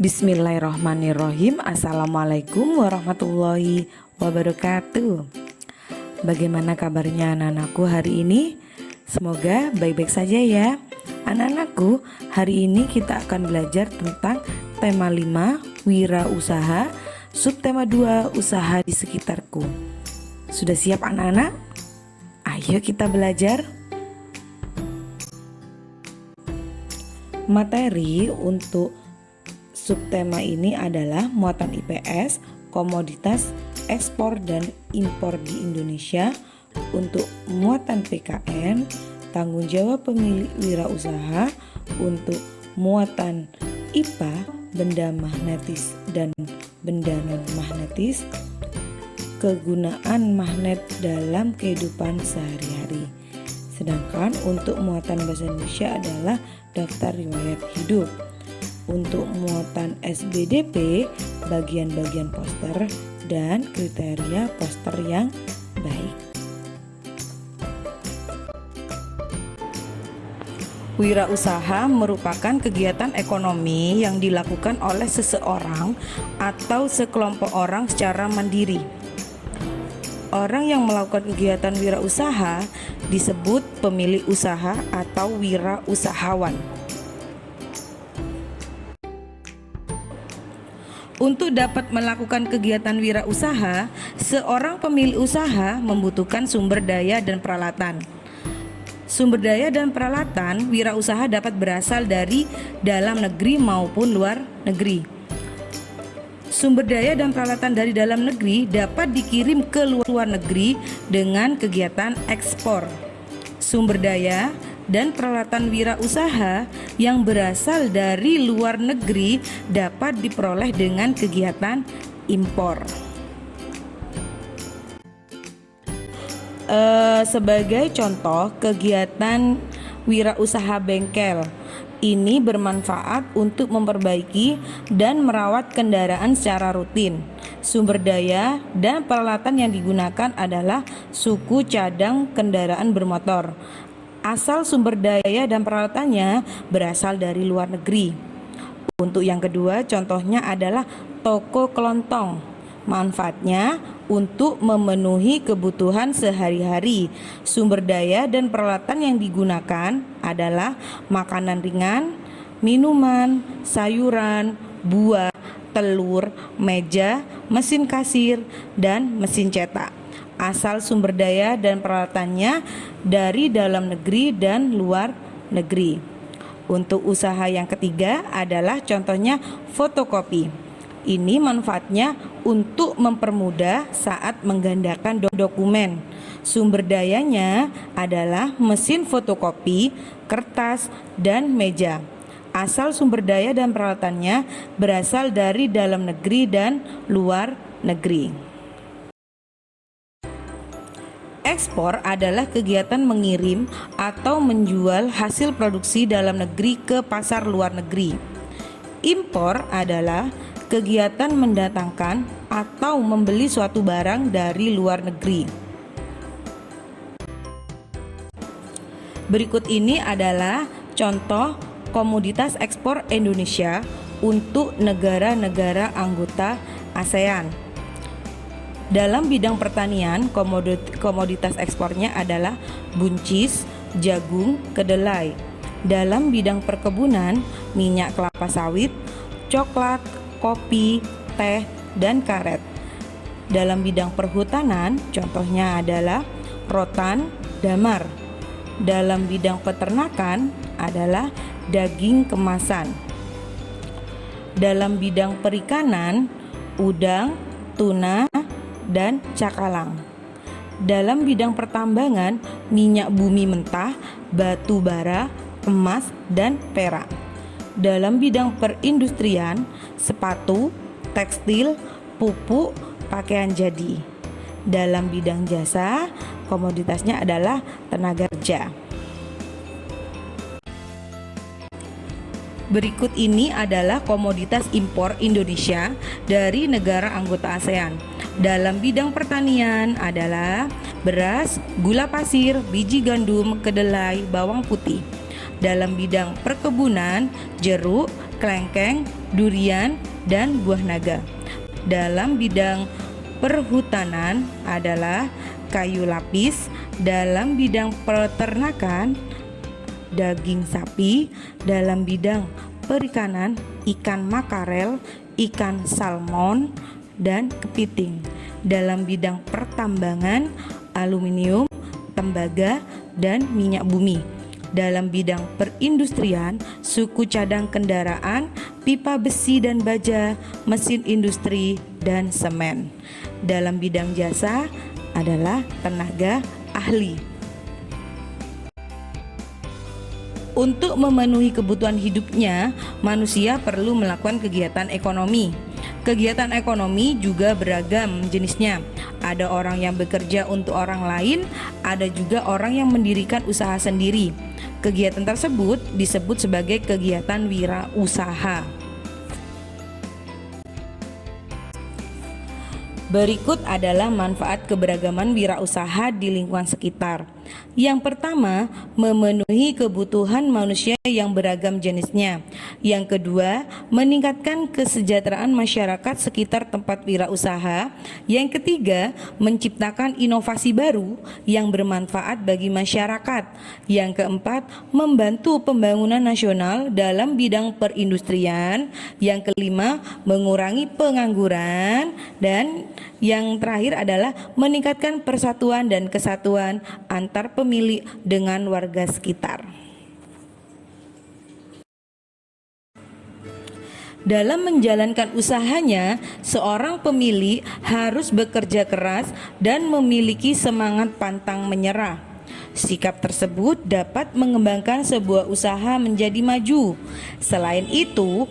Bismillahirrahmanirrahim. Assalamualaikum warahmatullahi wabarakatuh. Bagaimana kabarnya anak-anakku hari ini? Semoga baik-baik saja ya. Anak-anakku, hari ini kita akan belajar tentang tema 5, wirausaha, subtema 2, usaha di sekitarku. Sudah siap anak-anak? Ayo kita belajar. Materi untuk subtema ini adalah muatan IPS, komoditas, ekspor dan impor di Indonesia. Untuk muatan PKN, tanggung jawab pemilik wirausaha. Untuk muatan IPA, benda magnetis dan benda non-magnetis, kegunaan magnet dalam kehidupan sehari-hari. Sedangkan untuk muatan bahasa Indonesia adalah daftar riwayat hidup. Untuk muatan SBDP, bagian-bagian poster dan kriteria poster yang baik. Wirausaha merupakan kegiatan ekonomi yang dilakukan oleh seseorang atau sekelompok orang secara mandiri. Orang yang melakukan kegiatan wirausaha disebut pemilik usaha atau wirausahawan. Untuk dapat melakukan kegiatan wirausaha, seorang pemilik usaha membutuhkan sumber daya dan peralatan. Sumber daya dan peralatan wirausaha dapat berasal dari dalam negeri maupun luar negeri. Sumber daya dan peralatan dari dalam negeri dapat dikirim ke luar negeri dengan kegiatan ekspor. Sumber daya dan peralatan wirausaha yang berasal dari luar negeri dapat diperoleh dengan kegiatan impor. Sebagai contoh, kegiatan wirausaha bengkel ini bermanfaat untuk memperbaiki dan merawat kendaraan secara rutin. Sumber daya dan peralatan yang digunakan adalah suku cadang kendaraan bermotor. Asal sumber daya dan peralatannya berasal dari luar negeri. Untuk yang kedua, contohnya adalah toko kelontong. Manfaatnya untuk memenuhi kebutuhan sehari-hari. Sumber daya dan peralatan yang digunakan adalah makanan ringan, minuman, sayuran, buah, telur, meja, mesin kasir, dan mesin cetak. Asal sumber daya dan peralatannya dari dalam negeri dan luar negeri. Untuk usaha yang ketiga adalah contohnya fotokopi. Ini manfaatnya untuk mempermudah saat menggandakan dokumen. Sumber dayanya adalah mesin fotokopi, kertas, dan meja. Asal sumber daya dan peralatannya berasal dari dalam negeri dan luar negeri. Ekspor adalah kegiatan mengirim atau menjual hasil produksi dalam negeri ke pasar luar negeri. Impor adalah kegiatan mendatangkan atau membeli suatu barang dari luar negeri. Berikut ini adalah contoh komoditas ekspor Indonesia untuk negara-negara anggota ASEAN. Dalam bidang pertanian, komoditas ekspornya adalah buncis, jagung, kedelai. Dalam bidang perkebunan, minyak kelapa sawit, coklat, kopi, teh, dan karet. Dalam bidang perhutanan, contohnya adalah rotan, damar. Dalam bidang peternakan adalah daging kemasan. Dalam bidang perikanan, udang, tuna, dan cakalang. Dalam bidang pertambangan, minyak bumi mentah, batu bara, emas, dan perak. Dalam bidang perindustrian, sepatu, tekstil, pupuk, pakaian jadi. Dalam bidang jasa, komoditasnya adalah tenaga kerja. Berikut ini adalah komoditas impor Indonesia dari negara anggota ASEAN. Dalam bidang pertanian adalah beras, gula pasir, biji gandum, kedelai, bawang putih. Dalam bidang perkebunan, jeruk, kelengkeng, durian, dan buah naga. Dalam bidang perhutanan adalah kayu lapis. Dalam bidang peternakan, daging sapi. Dalam bidang perikanan, ikan makarel, ikan salmon, dan kepiting. Dalam bidang pertambangan, aluminium, tembaga, dan minyak bumi. Dalam bidang perindustrian, suku cadang kendaraan, pipa besi dan baja, mesin industri, dan semen. Dalam bidang jasa adalah tenaga ahli. Untuk memenuhi kebutuhan hidupnya, manusia perlu melakukan kegiatan ekonomi. Kegiatan ekonomi juga beragam jenisnya. Ada orang yang bekerja untuk orang lain, ada juga orang yang mendirikan usaha sendiri. Kegiatan tersebut disebut sebagai kegiatan wirausaha. Berikut adalah manfaat keberagaman wirausaha di lingkungan sekitar. Yang pertama, memenuhi kebutuhan manusia yang beragam jenisnya. Yang kedua, meningkatkan kesejahteraan masyarakat sekitar tempat wirausaha. Yang ketiga, menciptakan inovasi baru yang bermanfaat bagi masyarakat. Yang keempat, membantu pembangunan nasional dalam bidang perindustrian. Yang kelima, mengurangi pengangguran. Dan yang terakhir adalah meningkatkan persatuan dan kesatuan antar pemilik dengan warga sekitar. Dalam menjalankan usahanya, seorang pemilik harus bekerja keras dan memiliki semangat pantang menyerah. Sikap tersebut dapat mengembangkan sebuah usaha menjadi maju. Selain itu,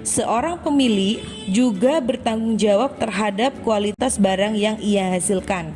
seorang pemilik juga bertanggung jawab terhadap kualitas barang yang ia hasilkan.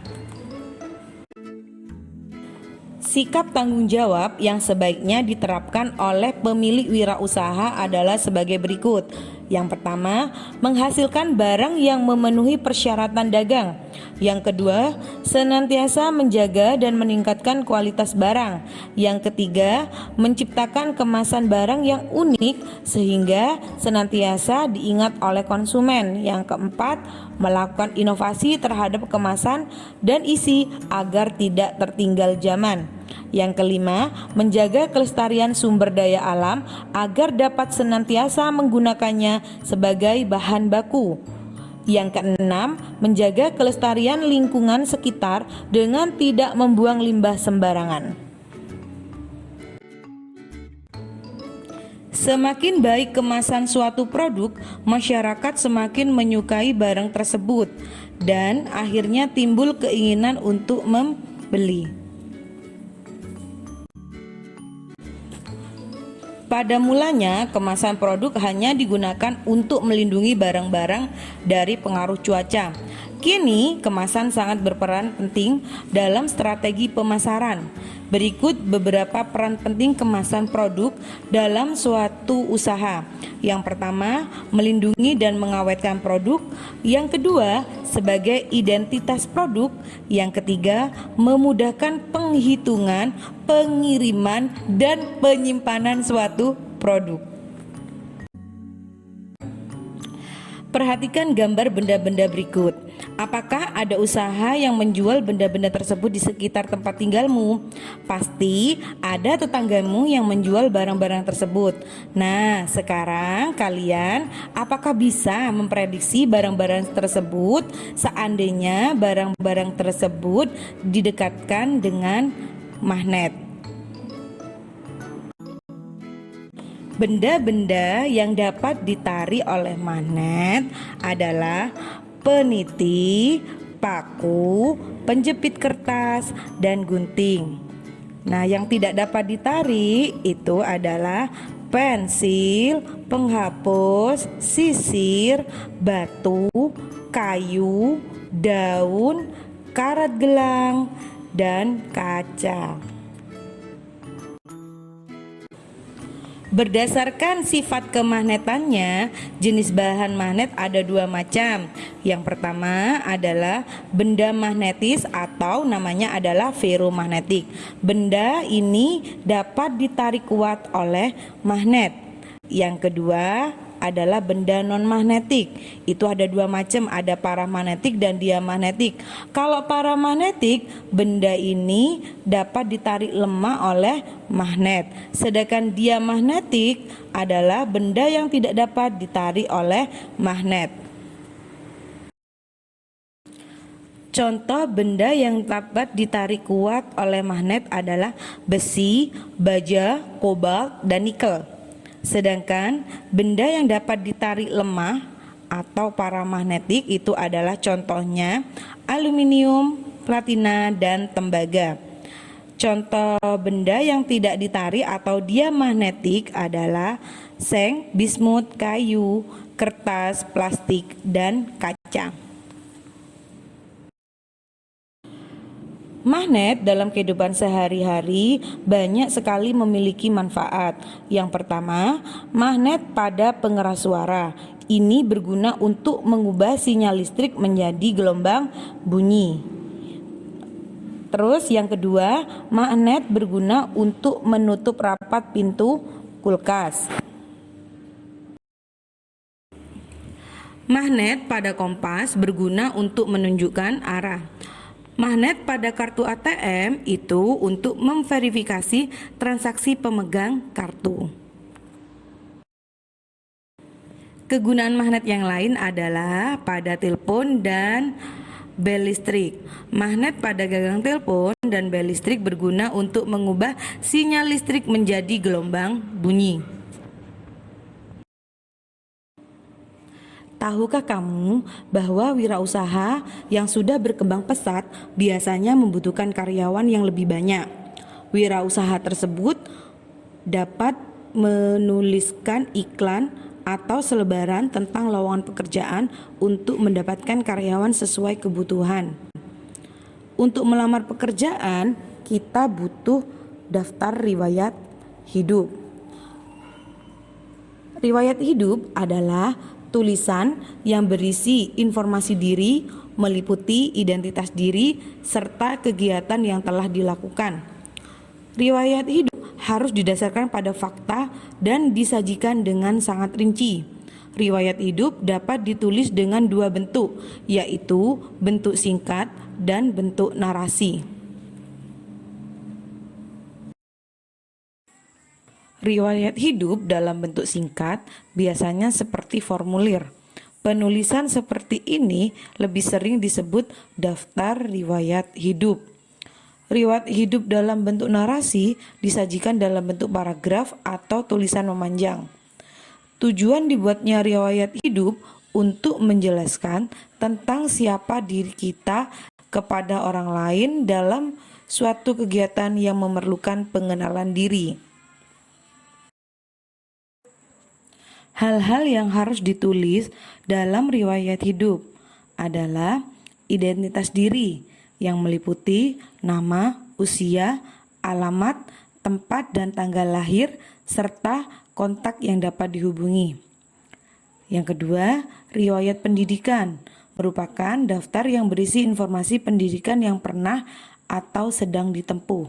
Sikap tanggung jawab yang sebaiknya diterapkan oleh pemilik wirausaha adalah sebagai berikut. Yang pertama, menghasilkan barang yang memenuhi persyaratan dagang. Yang kedua, senantiasa menjaga dan meningkatkan kualitas barang. Yang ketiga, menciptakan kemasan barang yang unik sehingga senantiasa diingat oleh konsumen. Yang keempat, melakukan inovasi terhadap kemasan dan isi agar tidak tertinggal zaman. Yang kelima, menjaga kelestarian sumber daya alam agar dapat senantiasa menggunakannya sebagai bahan baku. Yang keenam, menjaga kelestarian lingkungan sekitar dengan tidak membuang limbah sembarangan. Semakin baik kemasan suatu produk, masyarakat semakin menyukai barang tersebut dan akhirnya timbul keinginan untuk membeli. Pada mulanya, kemasan produk hanya digunakan untuk melindungi barang-barang dari pengaruh cuaca. Kini, kemasan sangat berperan penting dalam strategi pemasaran. Berikut beberapa peran penting kemasan produk dalam suatu usaha. Yang pertama, melindungi dan mengawetkan produk. Yang kedua, sebagai identitas produk. Yang ketiga, memudahkan penghitungan, pengiriman, dan penyimpanan suatu produk. Perhatikan gambar benda-benda berikut. Apakah ada usaha yang menjual benda-benda tersebut di sekitar tempat tinggalmu? Pasti ada tetanggamu yang menjual barang-barang tersebut. Nah, sekarang kalian apakah bisa memprediksi barang-barang tersebut seandainya barang-barang tersebut didekatkan dengan magnet? Benda-benda yang dapat ditarik oleh magnet adalah peniti, paku, penjepit kertas, dan gunting. Nah, yang tidak dapat ditarik itu adalah pensil, penghapus, sisir, batu, kayu, daun, karat gelang, dan kaca. Berdasarkan sifat kemagnetannya, jenis bahan magnet ada dua macam. Yang pertama adalah benda magnetis atau namanya adalah ferromagnetik. Benda ini dapat ditarik kuat oleh magnet. Yang kedua adalah benda non-magnetik. Itu ada dua macam, ada paramagnetik dan diamagnetik. Kalau paramagnetik, benda ini dapat ditarik lemah oleh magnet. Sedangkan diamagnetik adalah benda yang tidak dapat ditarik oleh magnet. Contoh benda yang dapat ditarik kuat oleh magnet adalah besi, baja, kobalt, dan nikel. Sedangkan benda yang dapat ditarik lemah atau paramagnetik itu adalah contohnya aluminium, platina, dan tembaga. Contoh benda yang tidak ditarik atau diamagnetik adalah seng, bismut, kayu, kertas, plastik, dan kaca. Magnet dalam kehidupan sehari-hari banyak sekali memiliki manfaat. Yang pertama, magnet pada pengeras suara. Ini berguna untuk mengubah sinyal listrik menjadi gelombang bunyi. Terus yang kedua, magnet berguna untuk menutup rapat pintu kulkas. Magnet pada kompas berguna untuk menunjukkan arah. Magnet pada kartu ATM itu untuk memverifikasi transaksi pemegang kartu. Kegunaan magnet yang lain adalah pada telepon dan bel listrik. Magnet pada gagang telepon dan bel listrik berguna untuk mengubah sinyal listrik menjadi gelombang bunyi. Tahukah kamu bahwa wirausaha yang sudah berkembang pesat biasanya membutuhkan karyawan yang lebih banyak? Wirausaha tersebut dapat menuliskan iklan atau selebaran tentang lowongan pekerjaan untuk mendapatkan karyawan sesuai kebutuhan. Untuk melamar pekerjaan, kita butuh daftar riwayat hidup. Riwayat hidup adalah tulisan yang berisi informasi diri, meliputi identitas diri, serta kegiatan yang telah dilakukan. Riwayat hidup harus didasarkan pada fakta dan disajikan dengan sangat rinci. Riwayat hidup dapat ditulis dengan dua bentuk, yaitu bentuk singkat dan bentuk narasi. Riwayat hidup dalam bentuk singkat biasanya seperti formulir. Penulisan seperti ini lebih sering disebut daftar riwayat hidup. Riwayat hidup dalam bentuk narasi disajikan dalam bentuk paragraf atau tulisan memanjang. Tujuan dibuatnya riwayat hidup untuk menjelaskan tentang siapa diri kita kepada orang lain dalam suatu kegiatan yang memerlukan pengenalan diri. Hal-hal yang harus ditulis dalam riwayat hidup adalah identitas diri yang meliputi nama, usia, alamat, tempat dan tanggal lahir, serta kontak yang dapat dihubungi. Yang kedua, riwayat pendidikan merupakan daftar yang berisi informasi pendidikan yang pernah atau sedang ditempuh.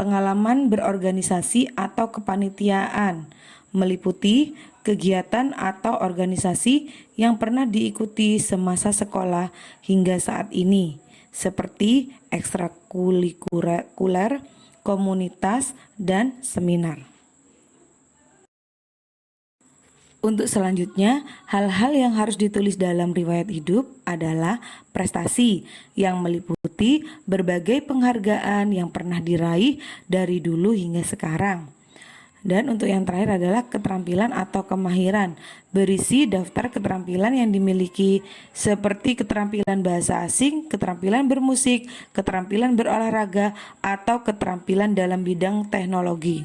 Pengalaman berorganisasi atau kepanitiaan meliputi kegiatan atau organisasi yang pernah diikuti semasa sekolah hingga saat ini, seperti ekstrakurikuler, komunitas, dan seminar. Untuk selanjutnya, hal-hal yang harus ditulis dalam riwayat hidup adalah prestasi yang meliputi berbagai penghargaan yang pernah diraih dari dulu hingga sekarang. Dan untuk yang terakhir adalah keterampilan atau kemahiran, berisi daftar keterampilan yang dimiliki seperti keterampilan bahasa asing, keterampilan bermusik, keterampilan berolahraga, atau keterampilan dalam bidang teknologi.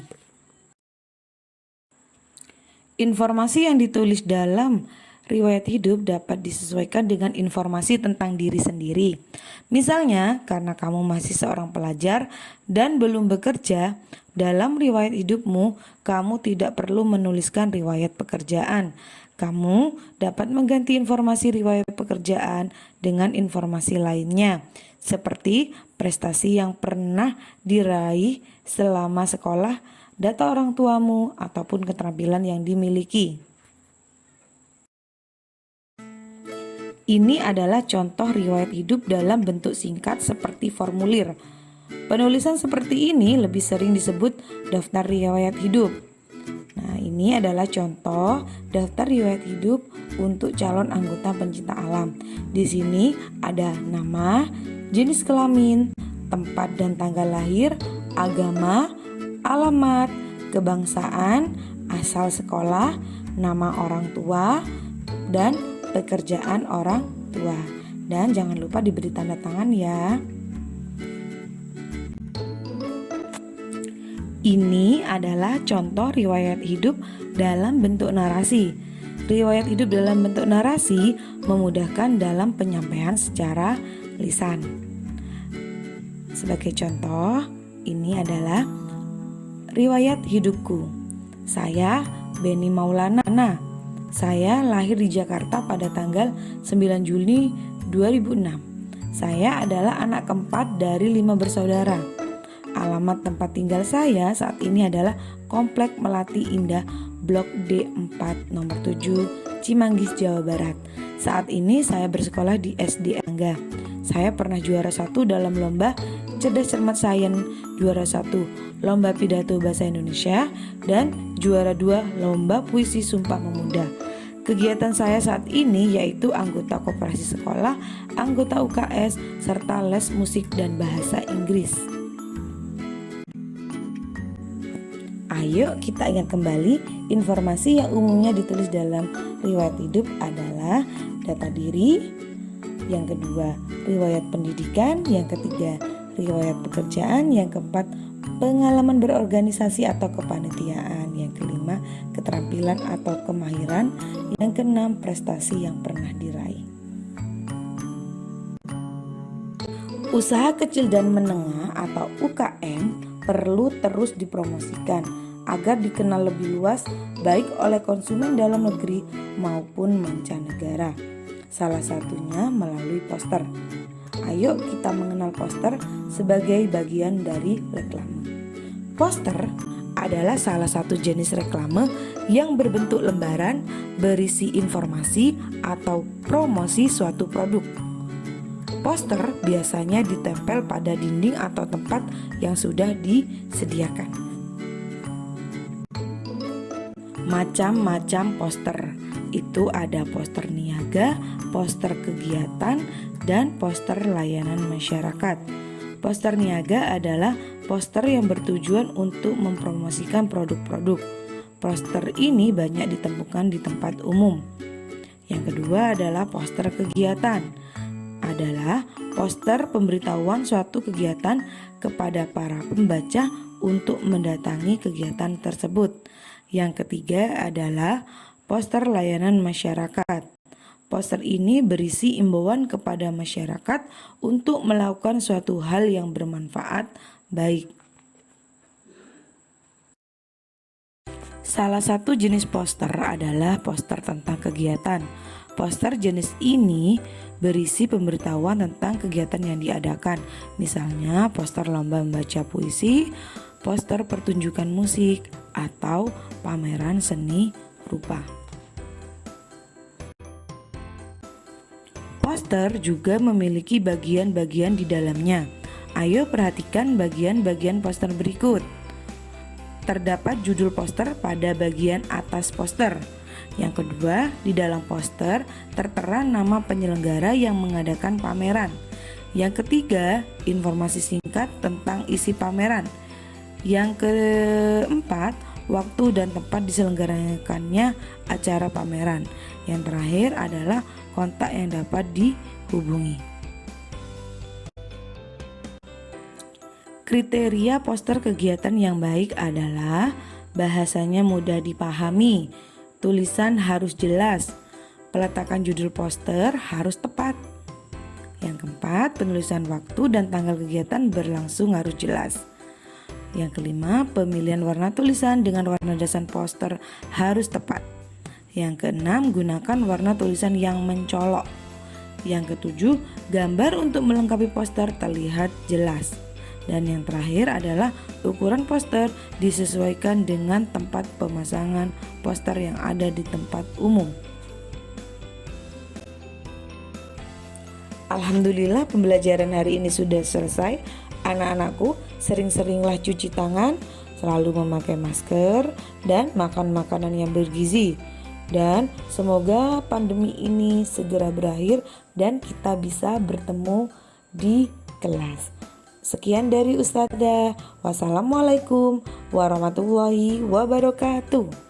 Informasi yang ditulis dalam riwayat hidup dapat disesuaikan dengan informasi tentang diri sendiri. Misalnya, karena kamu masih seorang pelajar dan belum bekerja, dalam riwayat hidupmu, kamu tidak perlu menuliskan riwayat pekerjaan. Kamu dapat mengganti informasi riwayat pekerjaan dengan informasi lainnya, seperti prestasi yang pernah diraih selama sekolah, data orang tuamu, ataupun keterampilan yang dimiliki. Ini adalah contoh riwayat hidup dalam bentuk singkat seperti formulir. Penulisan seperti ini lebih sering disebut daftar riwayat hidup. Nah, ini adalah contoh daftar riwayat hidup untuk calon anggota pencinta alam. Di sini ada nama, jenis kelamin, tempat dan tanggal lahir, agama, alamat, kebangsaan, asal sekolah, nama orang tua, dan pekerjaan orang tua. Dan jangan lupa diberi tanda tangan ya. Ini adalah contoh riwayat hidup dalam bentuk narasi. Riwayat hidup dalam bentuk narasi memudahkan dalam penyampaian secara lisan. Sebagai contoh, ini adalah riwayat hidupku. Saya Beni Maulana. Saya lahir di Jakarta pada tanggal 9 Juni 2006. Saya adalah anak keempat dari 5 bersaudara. Alamat tempat tinggal saya saat ini adalah Komplek Melati Indah, Blok D4, nomor 7, Cimanggis, Jawa Barat. Saat ini saya bersekolah di SD Angga. Saya pernah juara 1 dalam lomba Cerdas Cermat Sains, juara 1 lomba pidato bahasa Indonesia, dan juara 2 lomba puisi Sumpah Pemuda. Kegiatan saya saat ini yaitu anggota koperasi sekolah, anggota UKS, serta les musik dan bahasa Inggris. Ayo kita ingat kembali, informasi yang umumnya ditulis dalam riwayat hidup adalah data diri, yang kedua riwayat pendidikan, yang ketiga riwayat pekerjaan, yang keempat pengalaman berorganisasi atau kepanitiaan, yang kelima keterampilan atau kemahiran, yang keenam prestasi yang pernah diraih. Usaha kecil dan menengah atau UKM perlu terus dipromosikan agar dikenal lebih luas baik oleh konsumen dalam negeri maupun mancanegara. Salah satunya melalui poster. Ayo kita mengenal poster sebagai bagian dari reklame. Poster adalah salah satu jenis reklame yang berbentuk lembaran berisi informasi atau promosi suatu produk. Poster biasanya ditempel pada dinding atau tempat yang sudah disediakan. Macam-macam poster. Itu ada poster niaga, poster kegiatan, dan poster layanan masyarakat. Poster niaga adalah poster yang bertujuan untuk mempromosikan produk-produk. Poster ini banyak ditemukan di tempat umum. Yang kedua adalah poster kegiatan. Adalah poster pemberitahuan suatu kegiatan kepada para pembaca untuk mendatangi kegiatan tersebut. Yang ketiga adalah poster layanan masyarakat. Poster ini berisi imbauan kepada masyarakat untuk melakukan suatu hal yang bermanfaat baik. Salah satu jenis poster adalah poster tentang kegiatan. Poster jenis ini berisi pemberitahuan tentang kegiatan yang diadakan. Misalnya poster lomba membaca puisi, poster pertunjukan musik, atau pameran seni rupa. Poster juga memiliki bagian-bagian di dalamnya. Ayo perhatikan bagian-bagian poster berikut. Terdapat judul poster pada bagian atas poster. Yang kedua, di dalam poster tertera nama penyelenggara yang mengadakan pameran. Yang ketiga, informasi singkat tentang isi pameran. Yang keempat, waktu dan tempat diselenggarakannya acara pameran. Yang terakhir adalah kontak yang dapat dihubungi. Kriteria poster kegiatan yang baik adalah bahasanya mudah dipahami, tulisan harus jelas, peletakan judul poster harus tepat. Yang keempat, penulisan waktu dan tanggal kegiatan berlangsung harus jelas. Yang kelima, pemilihan warna tulisan dengan warna dasar poster harus tepat. Yang keenam, gunakan warna tulisan yang mencolok. Yang ketujuh, gambar untuk melengkapi poster terlihat jelas. Dan yang terakhir adalah ukuran poster disesuaikan dengan tempat pemasangan poster yang ada di tempat umum. Alhamdulillah pembelajaran hari ini sudah selesai. Anak-anakku, sering-seringlah cuci tangan, selalu memakai masker, dan makan makanan yang bergizi. Dan semoga pandemi ini segera berakhir dan kita bisa bertemu di kelas. Sekian dari Ustazah. Wassalamualaikum warahmatullahi wabarakatuh.